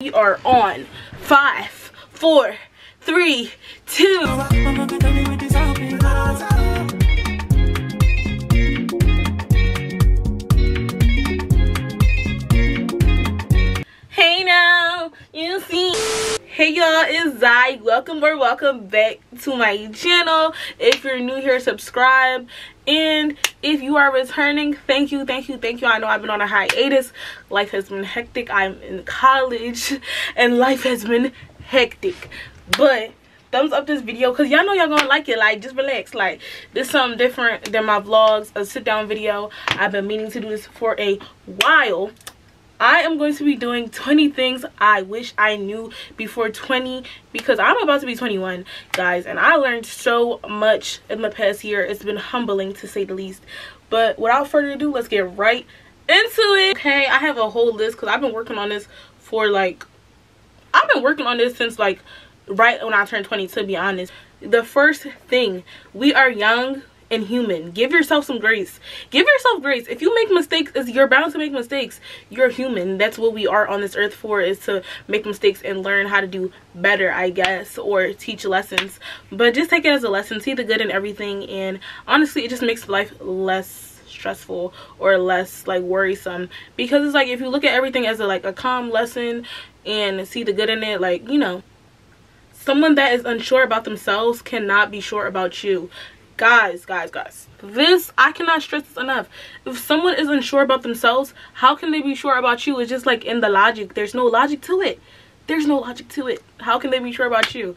We are on 5, 4, 3, 2. Hey now, you see. Hey y'all, it's Zai. Welcome back to my channel. If you're new here, subscribe. And if you are returning, thank you. I know I've been on a hiatus. Life has been hectic. I'm in college and life has been hectic. But thumbs up this video because y'all know y'all gonna like it. Like, just relax. Like, this is something different than my vlogs, a sit down video. I've been meaning to do this for a while. I am going to be doing 20 things I wish I knew before 20, because I'm about to be 21, guys, and I learned so much in the past year. It's been humbling, to say the least. But without further ado, let's get right into it. Okay, I have a whole list because I've been working on this for since like right when I turned 20, to be honest. The first thing, we are young and human. Give yourself some grace. Give yourself grace. If you make mistakes, you're bound to make mistakes. You're human. That's what we are on this earth for, is to make mistakes and learn how to do better, I guess, or teach lessons. But just take it as a lesson. See the good in everything, and honestly, it just makes life less stressful or less like worrisome, because it's like, if you look at everything as a calm lesson and see the good in it, like, you know, someone that is unsure about themselves cannot be sure about you. Guys, this, I cannot stress this enough. If someone is unsure about themselves, how can they be sure about you? It's just like in the logic. There's no logic to it. How can they be sure about you?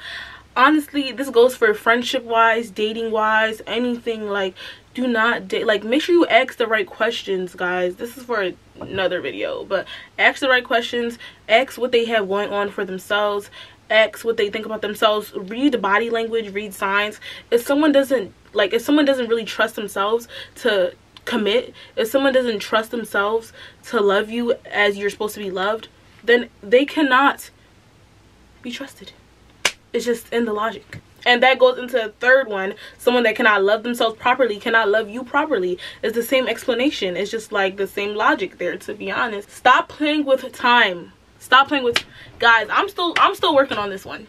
Honestly, this goes for friendship wise, dating wise, anything. Like, do not date. Like, make sure you ask the right questions, guys. This is for another video, but ask the right questions. Ask what they have going on for themselves. Ask what they think about themselves. Read body language, read signs. If someone doesn't really trust themselves to commit, if someone doesn't trust themselves to love you as you're supposed to be loved, then they cannot be trusted. It's just in the logic. And that goes into the third one. Someone that cannot love themselves properly cannot love you properly. It's the same explanation. It's just like the same logic there, to be honest. Stop playing with time. Stop playing with, guys, I'm still working on this one.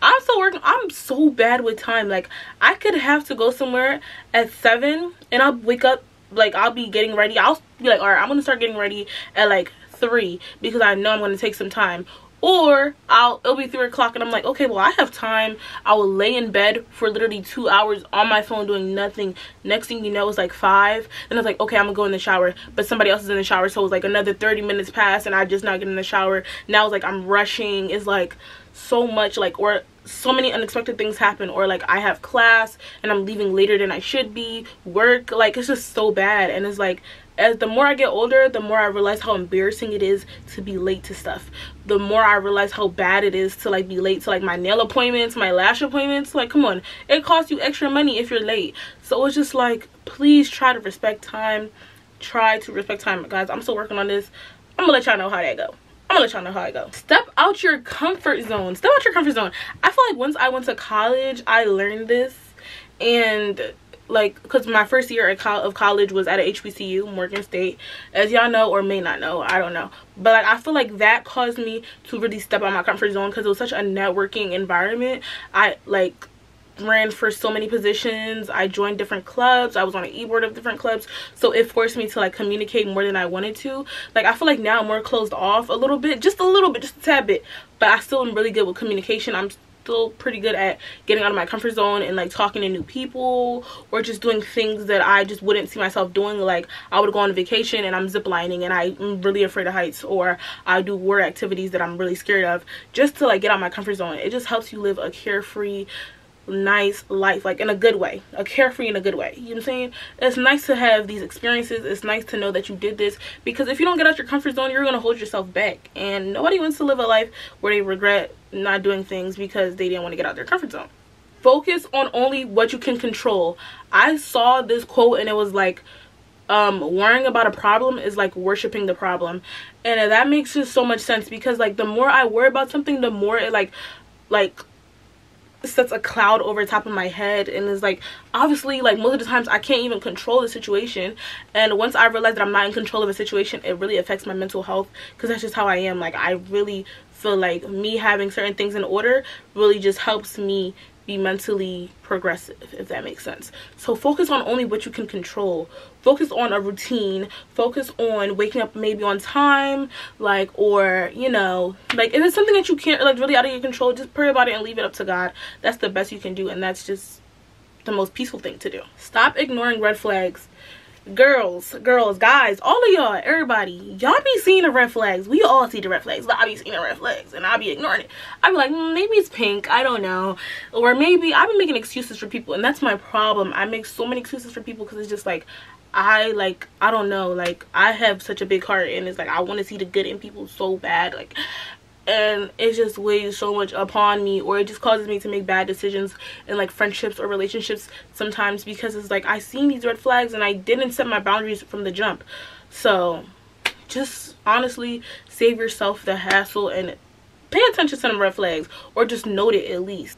I'm so bad with time. Like, I could have to go somewhere at 7 and I'll wake up, like, I'll be getting ready. I'll be like, all right, I'm gonna start getting ready at like 3 because I know I'm gonna take some time. Or it'll be 3 o'clock and I'm like, okay, well, I have time. I will lay in bed for literally 2 hours on my phone doing nothing. Next thing you know, it's like 5. And I was like, okay, I'm gonna go in the shower. But somebody else is in the shower, so it's like another 30 minutes pass and I just not get in the shower. Now it's like I'm rushing. It's like so much, like, or so many unexpected things happen, or like I have class and I'm leaving later than I should be, work, like, it's just so bad. And it's like, as the more I get older, the more I realize how embarrassing it is to be late to stuff. The more I realize how bad it is to like be late to like my nail appointments, my lash appointments. Like, come on, it costs you extra money if you're late. So it's just like, please try to respect time. Try to respect time, guys. I'm still working on this. I'm gonna let y'all know how that go. Step out your comfort zone. I feel like once I went to college, I learned this. And like, because my first year of college was at a HBCU, Morgan State, as y'all know or may not know, I don't know, but like, I feel like that caused me to really step out my comfort zone, because it was such a networking environment. I like ran for so many positions. I joined different clubs. I was on an e-board of different clubs, so it forced me to like communicate more than I wanted to. Like, I feel like now I'm more closed off a little bit, just a tad bit, but I still am really good with communication. I'm still pretty good at getting out of my comfort zone and like talking to new people, or just doing things that I just wouldn't see myself doing. Like, I would go on a vacation and I'm ziplining and I'm really afraid of heights, or I do war activities that I'm really scared of, just to like get out of my comfort zone. It just helps you live a carefree, nice life, like in a good way, a carefree in a good way. You know what I'm saying? It's nice to have these experiences. It's nice to know that you did this, because if you don't get out your comfort zone, you're gonna hold yourself back, and nobody wants to live a life where they regret not doing things because they didn't want to get out their comfort zone. Focus on only what you can control. I saw this quote and it was like, worrying about a problem is like worshiping the problem, and that makes just so much sense, because like the more I worry about something, the more it like sets a cloud over top of my head, and is like, obviously, like, most of the times I can't even control the situation. And once I realize that I'm not in control of a situation, it really affects my mental health, because that's just how I am. Like, I really feel like me having certain things in order really just helps me be mentally progressive, if that makes sense. So focus on only what you can control. Focus on a routine. Focus on waking up maybe on time, like, or, you know, like, if it's something that you can't, like, really out of your control, just pray about it and leave it up to God. That's the best you can do, and that's just the most peaceful thing to do. Stop ignoring red flags. Girls, guys, all of y'all, everybody, y'all be seeing the red flags. We all see the red flags, but I be seeing the red flags and I be ignoring it. I be like, maybe it's pink, I don't know. Or maybe I've been making excuses for people, and that's my problem. I make so many excuses for people because it's just like, I don't know, like, I have such a big heart, and it's like, I want to see the good in people so bad, like, and it just weighs so much upon me, or it just causes me to make bad decisions in, like, friendships or relationships sometimes, because it's like, I seen these red flags and I didn't set my boundaries from the jump. So just honestly save yourself the hassle and pay attention to some red flags, or just note it at least.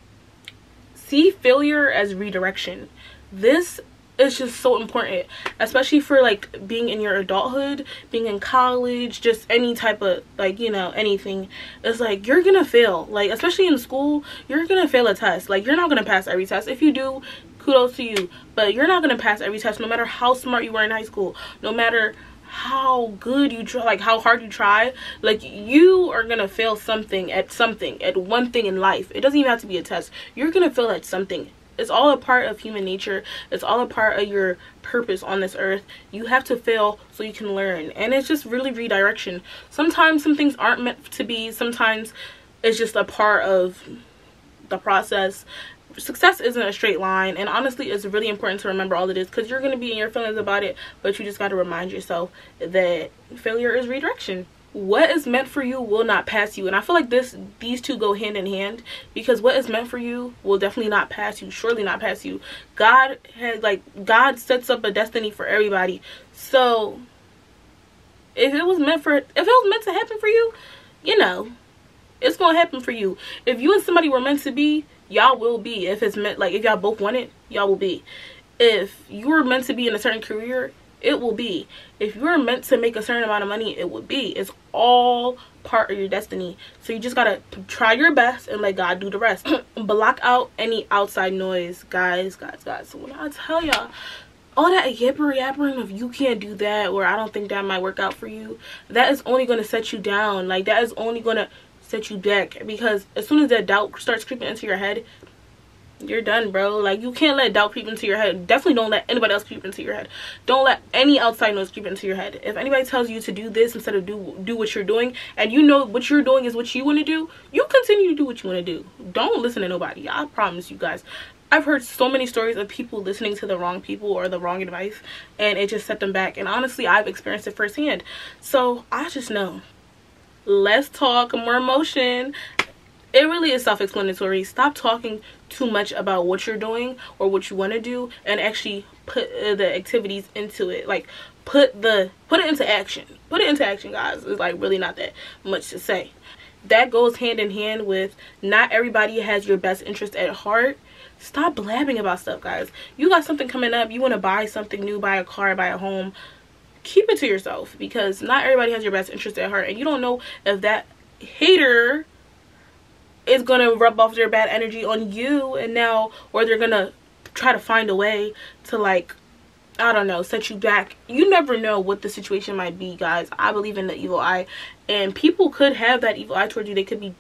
See failure as redirection. This is just so important, especially for, like, being in your adulthood, being in college, just any type of, like, you know, anything. It's like, you're gonna fail, like, especially in school, you're gonna fail a test. Like, you're not gonna pass every test. If you do, kudos to you, but you're not gonna pass every test, no matter how smart you were in high school, no matter how good you try, like, how hard you try. Like, you are gonna fail something at one thing in life. It doesn't even have to be a test. You're gonna fail at something. It's all a part of human nature. It's all a part of your purpose on this earth. You have to fail so you can learn. And it's just really redirection. Sometimes some things aren't meant to be. Sometimes it's just a part of the process. Success isn't a straight line. And honestly, it's really important to remember all of this, because you're going to be in your feelings about it. But you just got to remind yourself that failure is redirection. What is meant for you will not pass you, and I feel like these two go hand in hand, because what is meant for you will definitely not pass you, surely not pass you. God sets up a destiny for everybody. So if it was meant to happen for you, you know, it's gonna happen for you. If you and somebody were meant to be, y'all will be. If it's meant, like, if y'all both want it, y'all will be. If you were meant to be in a certain career, it will be. If you're meant to make a certain amount of money, it will be. It's all part of your destiny. So you just gotta try your best and let God do the rest. Block out any outside noise, guys. So when I tell y'all all that yappering of you can't do that, or I don't think that might work out for you, that is only going to set you down. Like, that is only going to set you back, because as soon as that doubt starts creeping into your head, you're done, bro. Like, you can't let doubt creep into your head. Definitely don't let anybody else creep into your head. Don't let any outside noise creep into your head. If anybody tells you to do this instead of do what you're doing, and you know what you're doing is what you want to do, you continue to do what you want to do. Don't listen to nobody. I promise you guys. I've heard so many stories of people listening to the wrong people or the wrong advice, and it just set them back. And honestly, I've experienced it firsthand. So I just know. Less talk, more emotion. It really is self-explanatory. Stop talking too much about what you're doing or what you want to do, and actually put the activities into it. Like, put it into action. Put it into action, guys. It's like really not that much to say. That goes hand in hand with not everybody has your best interest at heart. Stop blabbing about stuff, guys. You got something coming up. You want to buy something new, buy a car, buy a home. Keep it to yourself, because not everybody has your best interest at heart, and you don't know if that hater is gonna rub off their bad energy on you, and now, or they're gonna try to find a way to, like, I don't know, set you back. You never know what the situation might be, guys. I believe in the evil eye, and people could have that evil eye towards you. They could be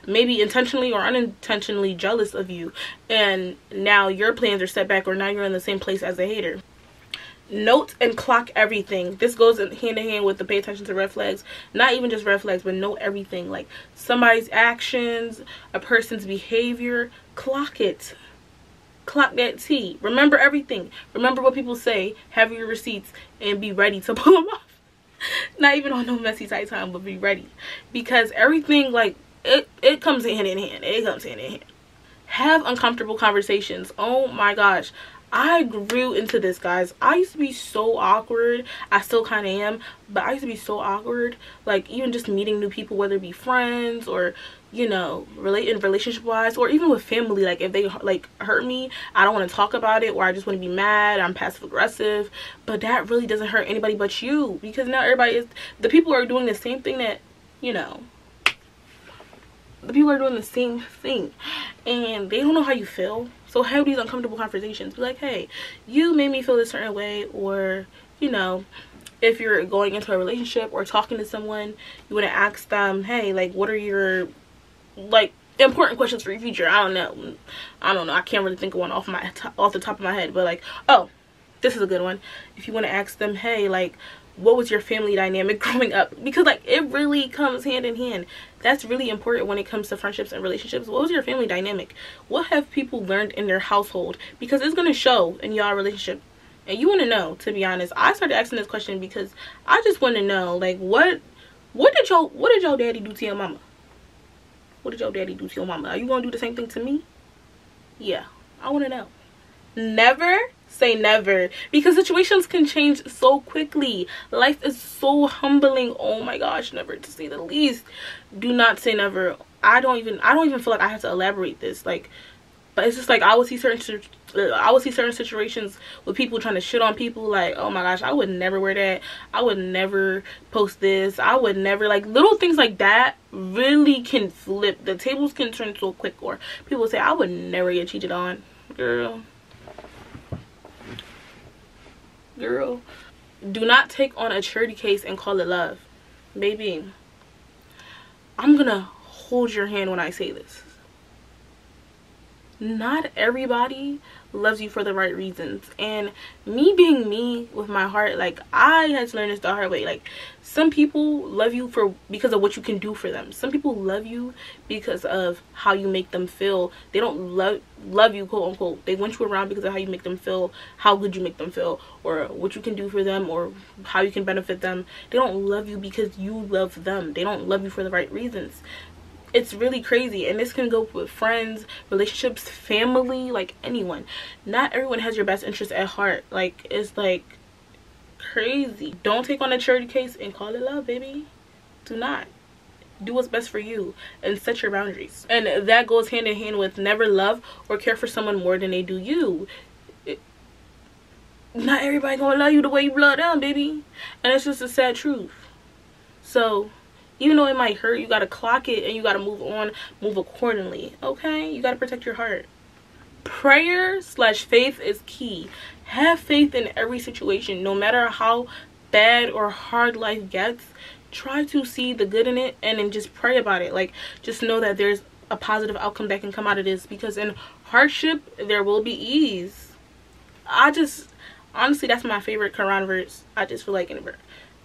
maybe intentionally or unintentionally jealous of you, and now your plans are set back, or now you're in the same place as a hater. Note and clock everything. This goes hand in hand with the pay attention to red flags. Not even just red flags, but note everything. Like, somebody's actions, a person's behavior. Clock it. Clock that T. Remember everything. Remember what people say. Have your receipts and be ready to pull them off. Not even on no messy tight time, but be ready. Because everything, like, it comes hand in hand. It comes hand in hand. Have uncomfortable conversations. Oh my gosh. I grew into this, guys. I used to be so awkward. I still kind of am, but I used to be so awkward. Like, even just meeting new people, whether it be friends or, you know, relationship wise, or even with family. Like, if they like hurt me, I don't want to talk about it, or I just want to be mad. I'm passive aggressive. But that really doesn't hurt anybody but you, because now the people are doing the same thing that, you know, the people are doing the same thing, and they don't know how you feel. So have these uncomfortable conversations. Be like, hey, you made me feel a certain way. Or, you know, if you're going into a relationship or talking to someone, you want to ask them, hey, like, what are your, like, important questions for your future? I don't know. I can't really think of one off the top of my head. But, like, oh, this is a good one. If you want to ask them, hey, like, what was your family dynamic growing up? Because, like, it really comes hand in hand. That's really important when it comes to friendships and relationships. What was your family dynamic? What have people learned in their household? Because it's going to show in y'all relationship. And you want to know, to be honest. I started asking this question because I just want to know, like, what did your daddy do to your mama? What did your daddy do to your mama? Are you going to do the same thing to me? Yeah, I want to know. Never say never, because situations can change so quickly. Life is so humbling. Oh my gosh, never, to say the least. Do not say never. I don't even feel like I have to elaborate this, like, but it's just like I would see certain situations with people trying to shit on people, like, oh my gosh, I would never wear that, I would never post this, I would never, like, little things like that really can flip. The tables can turn so quick. Or people say, I would never get cheated on. Girl, do not take on a charity case and call it love. Baby, I'm gonna hold your hand when I say this. Not everybody loves you for the right reasons. And me being me with my heart, like, I had to learn this the hard way. Like, some people love you because of what you can do for them. Some people love you because of how you make them feel. They don't love you, quote unquote. They want you around because of how you make them feel, how good you make them feel, or what you can do for them, or how you can benefit them. They don't love you because you love them. They don't love you for the right reasons. It's really crazy. And this can go with friends, relationships, family, like anyone. Not everyone has your best interest at heart. Like, it's like crazy. Don't take on a charity case and call it love, baby. Do not. Do what's best for you and set your boundaries. And that goes hand in hand with never love or care for someone more than they do you. Not everybody gonna love you the way you love them, baby. And it's just a sad truth. So even though it might hurt, you gotta clock it and you gotta move on, move accordingly. Okay? You gotta protect your heart. Prayer/faith is key. Have faith in every situation. No matter how bad or hard life gets, try to see the good in it and then just pray about it. Like, just know that there's a positive outcome that can come out of this, because in hardship there will be ease. Honestly, that's my favorite Quran verse. I just feel like in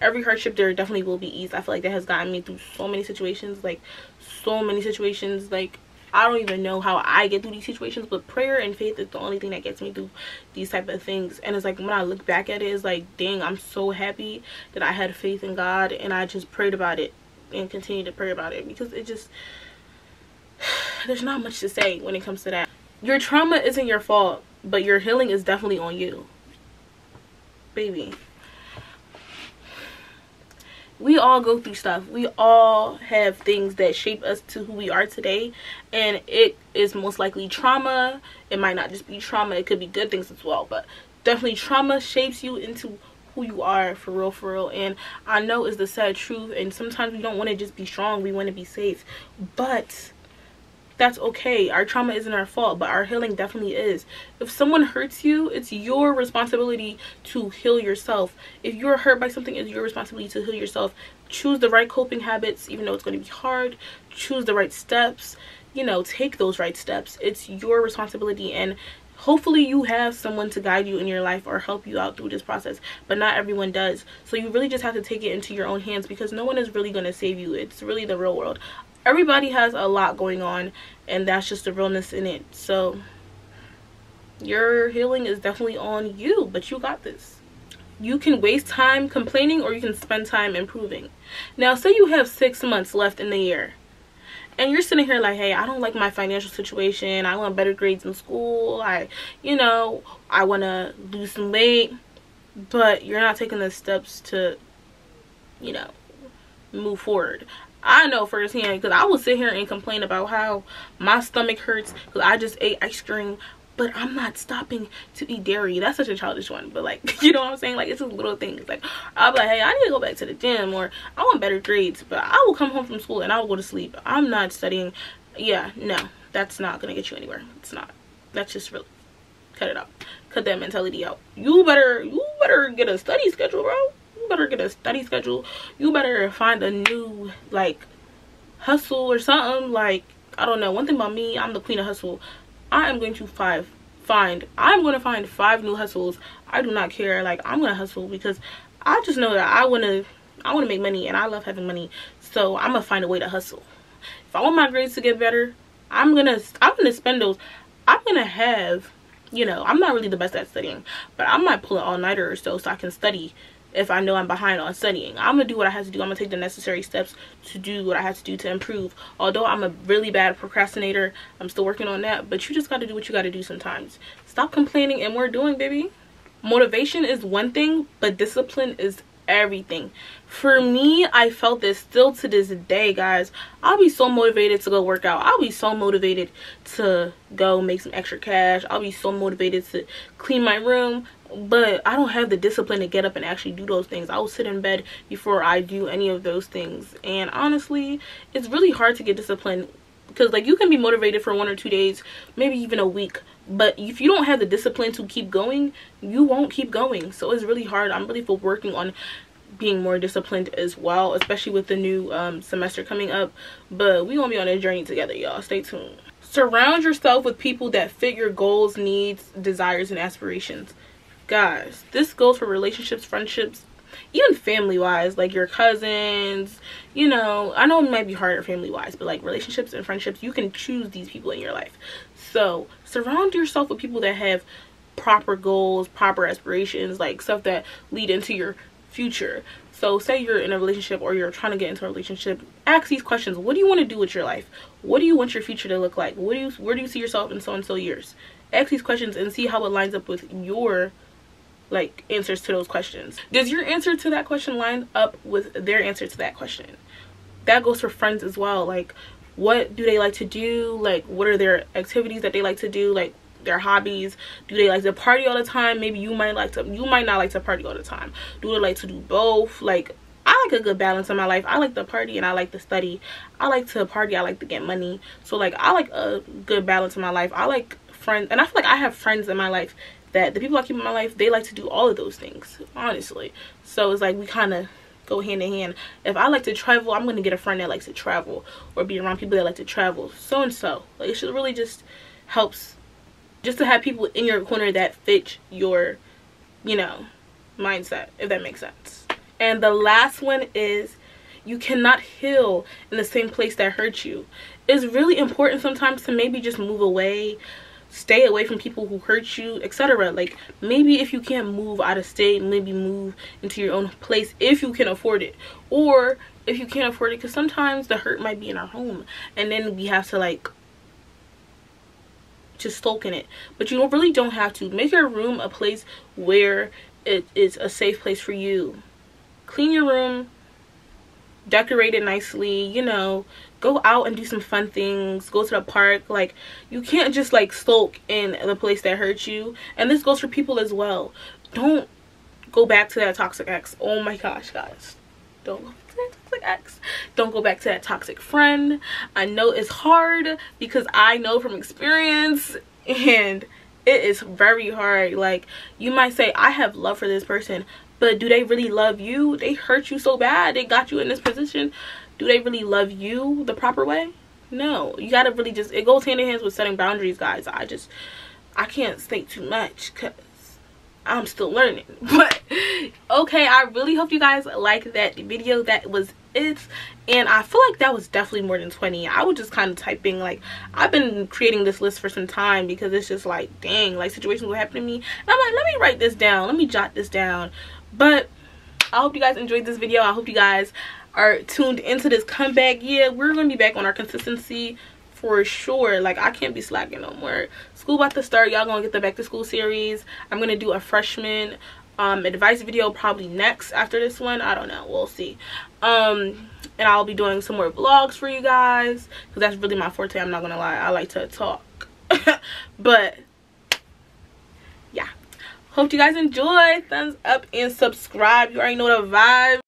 every hardship there definitely will be ease. I feel like that has gotten me through so many situations. Like, I don't even know how I get through these situations, but prayer and faith is the only thing that gets me through these type of things. And it's like, when I look back at it, it's like, dang, I'm so happy that I had faith in God and I just prayed about it and continue to pray about it, because it just, there's not much to say when it comes to that. Your trauma isn't your fault, but your healing is definitely on you, baby. We all go through stuff. We all have things that shape us to who we are today, and it is most likely trauma. It might not just be trauma, it could be good things as well, but definitely trauma shapes you into who you are, for real. And I know it's the sad truth, and sometimes we don't want to just be strong, we want to be safe, but that's okay. Our trauma isn't our fault, but our healing definitely is. If someone hurts you, it's your responsibility to heal yourself. If you're hurt by something, it's your responsibility to heal yourself. Choose the right coping habits, even though it's going to be hard. Choose the right steps. You know, take those right steps. It's your responsibility, and hopefully you have someone to guide you in your life or help you out through this process, but not everyone does. So you really just have to take it into your own hands, because no one is really going to save you. It's really the real world. Everybody has a lot going on, and that's just the realness in it. So your healing is definitely on you, but you got this. You can waste time complaining, or you can spend time improving. Now, say you have 6 months left in the year and you're sitting here like, hey, I don't like my financial situation, I want better grades in school, I want to lose some weight, but you're not taking the steps to move forward. I know firsthand, because I will sit here and complain about how my stomach hurts because I just ate ice cream, but I'm not stopping to eat dairy. That's such a childish one, but like, you know what I'm saying? Like, it's just little things. Like, I'll be like, hey, I need to go back to the gym, or I want better grades, but I will come home from school and I will go to sleep. I'm not studying. Yeah, no, that's not gonna get you anywhere. It's not. That's just really, cut it out. Cut that mentality out. You better get a study schedule, bro. You better get a study schedule. You better find a new like hustle or something. Like, I don't know. One thing about me, I'm the queen of hustle. I am going to find 5 new hustles. I do not care. Like, I'm gonna hustle because I just know that I wanna make money, and I love having money. So I'm gonna find a way to hustle. If I want my grades to get better, I'm gonna spend those. I'm gonna have, I'm not really the best at studying, but I might pull an all-nighter or so I can study. If I know I'm behind on studying, I'm gonna do what I have to do. I'm gonna take the necessary steps to do what I have to do to improve. Although I'm a really bad procrastinator, I'm still working on that, but you just got to do what you got to do sometimes. Stop complaining and we're doing, baby. Motivation is one thing, but discipline is everything. For me, I felt this still to this day, guys. I'll be so motivated to go work out. I'll be so motivated to go make some extra cash. I'll be so motivated to clean my room, but I don't have the discipline to get up and actually do those things. I will sit in bed before I do any of those things. And honestly, it's really hard to get disciplined, because like, you can be motivated for 1 or 2 days, maybe even a week, but if you don't have the discipline to keep going, you won't keep going. So it's really hard. I'm really working on being more disciplined as well, especially with the new semester coming up. But we gonna be on a journey together, y'all. Stay tuned. Surround yourself with people that fit your goals, needs, desires, and aspirations. Guys, this goes for relationships, friendships, even family wise, like your cousins. I know it might be harder family wise, but like relationships and friendships, you can choose these people in your life. So surround yourself with people that have proper goals, proper aspirations, like stuff that lead into your future. So say you're in a relationship, or you're trying to get into a relationship, ask these questions. What do you want to do with your life? What do you want your future to look like? Where do you see yourself in so and so years? Ask these questions and see how it lines up with your like answers to those questions. Does your answer to that question line up with their answer to that question? That goes for friends as well. Like, what do they like to do? Like, what are their activities that they like to do? Like, their hobbies. Do they like to party all the time? Maybe you might not like to party all the time. Do they like to do both? Like, I like a good balance in my life. I like to party and I like to study. I like to party, I like to get money. So like, I like a good balance in my life. I like friends, and I feel like I have friends in my life that the people I keep in my life, they like to do all of those things, honestly. So it's like, we kind of go hand in hand. If I like to travel, I'm going to get a friend that likes to travel, or be around people that like to travel, so and so. Like, it should really just helps just to have people in your corner that fit your mindset, if that makes sense. And the last one is, you cannot heal in the same place that hurt you. It's really important sometimes to maybe just move away, stay away from people who hurt you, etc. Like, maybe if you can't move out of state, maybe move into your own place if you can afford it. Or if you can't afford it, because sometimes the hurt might be in our home, and then we have to like just soak in it. But you really don't have to. Make your room a place where it is a safe place for you. Clean your room, decorate it nicely, go out and do some fun things, go to the park. Like, you can't just like sulk in the place that hurt you. And this goes for people as well. Don't go back to that toxic ex. Oh my gosh, guys, don't go back to that toxic ex. Don't go back to that toxic friend. I know it's hard, because I know from experience, and it is very hard. Like, you might say, I have love for this person, but do they really love you? They hurt you so bad, they got you in this position. Do they really love you the proper way? No. You gotta really just, it goes hand in hand with setting boundaries, guys. I can't say too much because I'm still learning. But okay, I really hope you guys like that video. That was it. And I feel like that was definitely more than 20. I was just kind of typing, like, I've been creating this list for some time, because it's just like, dang, like, situations will happen to me, and I'm like, let me write this down, let me jot this down. But I hope you guys enjoyed this video. I hope you guys are tuned into this comeback. Yeah, we're gonna be back on our consistency for sure. Like, I can't be slacking no more. School about to start. Y'all gonna get the back to school series. I'm gonna do a freshman advice video probably next after this one. I don't know, we'll see. And I'll be doing some more vlogs for you guys, because that's really my forte. I'm not gonna lie, I like to talk. But yeah, hope you guys enjoy. Thumbs up and subscribe. You already know the vibe.